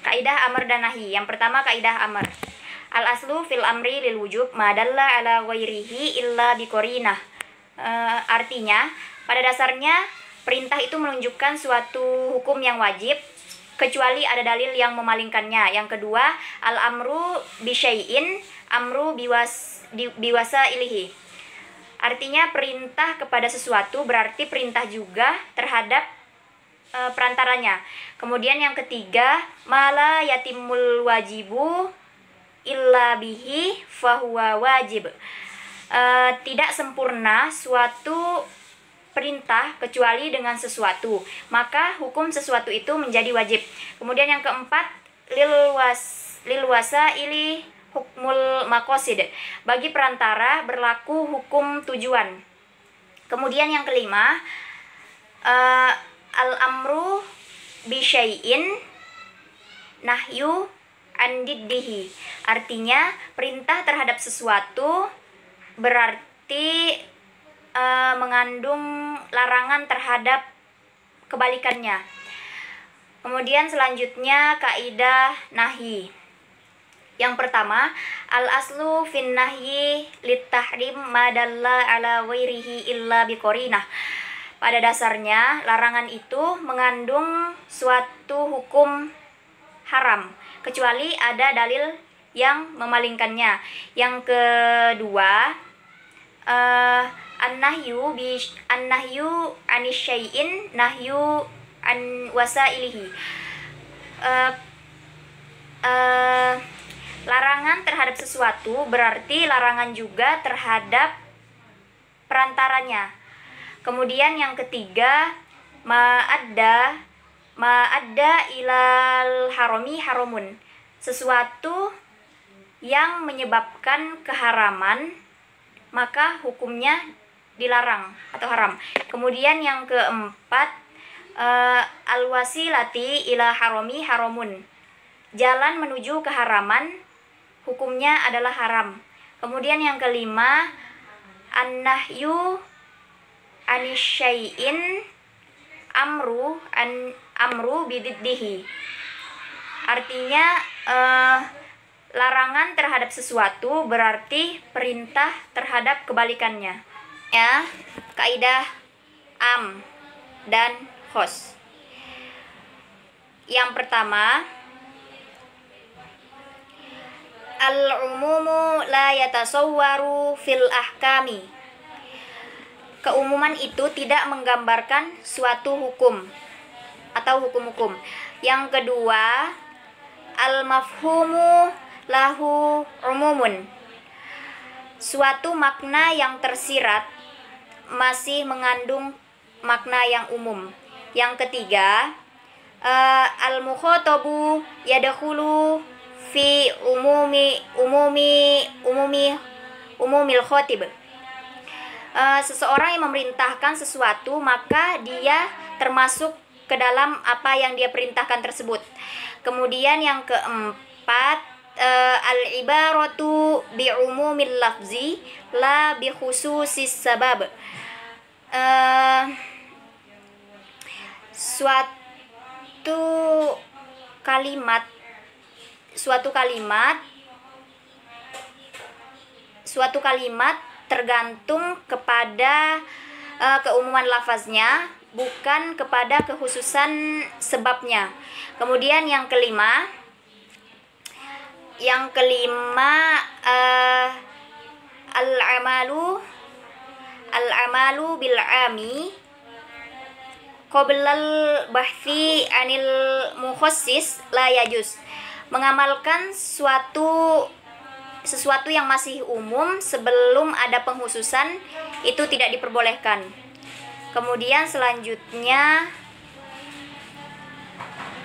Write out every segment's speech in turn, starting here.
Kaidah amr dan nahi. Yang pertama kaidah amr. Al aslu fil amri lil wujub ma dalla ala ghairihi illa biqarinah. Artinya, pada dasarnya perintah itu menunjukkan suatu hukum yang wajib kecuali ada dalil yang memalingkannya. Yang kedua, al amru bi syai'in amru biwasa ilihi. Artinya perintah kepada sesuatu berarti perintah juga terhadap perantaranya. Kemudian yang ketiga, mala yatimul wajibu illa bihi fahuwa wajib. Tidak sempurna suatu perintah kecuali dengan sesuatu, maka hukum sesuatu itu menjadi wajib. Kemudian yang keempat, lil wasaili hukmul maqasid. Bagi perantara berlaku hukum tujuan. Kemudian yang kelima, al amru bi syai'in nahyu an diddihi. Artinya perintah terhadap sesuatu berarti mengandung larangan terhadap kebalikannya. Kemudian selanjutnya kaidah nahi. Yang pertama, al aslu fin nahyi lit tahrim ma dalla ala ghairihi illa biqarinah. Pada dasarnya larangan itu mengandung suatu hukum haram kecuali ada dalil yang memalingkannya. Yang kedua, an-nahyu anis syai'in nahyu an wasailihi. Larangan terhadap sesuatu berarti larangan juga terhadap perantaranya. Kemudian yang ketiga, ma'adda ilal harami haramun. Sesuatu yang menyebabkan keharaman maka hukumnya dilarang atau haram. Kemudian yang keempat, al-wasilati ila harami haramun. Jalan menuju keharaman hukumnya adalah haram. Kemudian yang kelima, an-nahyu anis syai'in amru bididdihi. Artinya larangan terhadap sesuatu berarti perintah terhadap kebalikannya. Ya, kaidah am dan khos. Yang pertama, al-umumu la yatasawwaru fil ahkami. Keumuman itu tidak menggambarkan suatu hukum atau hukum-hukum. Yang kedua, al-mafhumu lahu umumun. Suatu makna yang tersirat masih mengandung makna yang umum. Yang ketiga, al-mukhatabu yadkhulu fi umumil khatib. Seseorang yang memerintahkan sesuatu maka dia termasuk ke dalam apa yang dia perintahkan tersebut. Kemudian yang keempat, al-ibaratu bi umumil lafzi la bi khususis sabab. Suatu kalimat tergantung kepada keumuman lafaznya, bukan kepada kekhususan sebabnya. Kemudian yang kelima, al-amalu bil ami qoblal bahthi anil mukhassis la yajuz. Mengamalkan sesuatu yang masih umum sebelum ada penghususan itu tidak diperbolehkan. Kemudian selanjutnya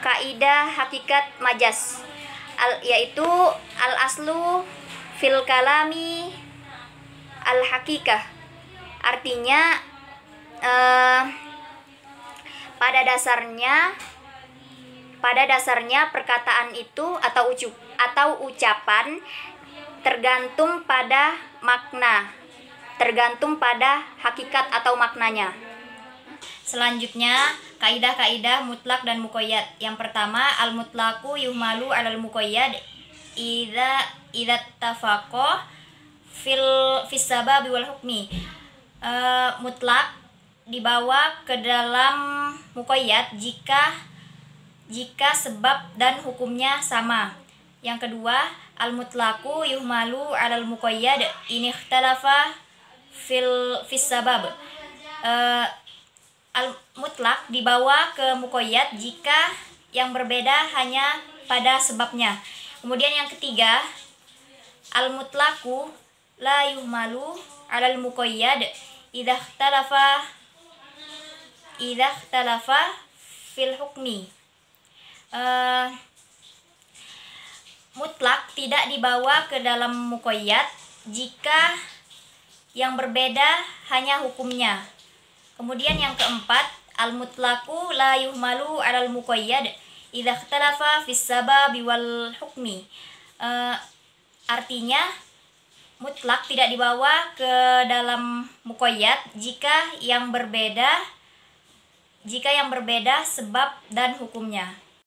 kaidah hakikat majaz, yaitu al aslu fil kalami al hakikah. Artinya pada dasarnya perkataan itu atau ucapan tergantung pada makna, tergantung pada hakikat atau maknanya. Selanjutnya kaidah-kaidah mutlak dan muqayyad. Yang pertama, al-mutlaqu yuhmalu 'alal muqayyad idza tafaqo fis sababi wal hukmi. Mutlak dibawa ke dalam muqayyad jika sebab dan hukumnya sama. Yang kedua, al-mutlaqu yuhmalu 'alal muqayyad in ikhtalafa fis sabab. Al-mutlak dibawa ke muqayyad jika yang berbeda hanya pada sebabnya. Kemudian yang ketiga, al-mutlaqu la yuhmalu 'alal muqayyad idza ikhtalafa fil hukmi. Mutlak tidak dibawa ke dalam muqayyad jika yang berbeda hanya hukumnya. Kemudian yang keempat, al-mutlaqu la yuhmalu 'alal muqayyad idza ikhtalafa fis sababi wal hukmi. Artinya mutlak tidak dibawa ke dalam muqayyad jika yang berbeda sebab dan hukumnya.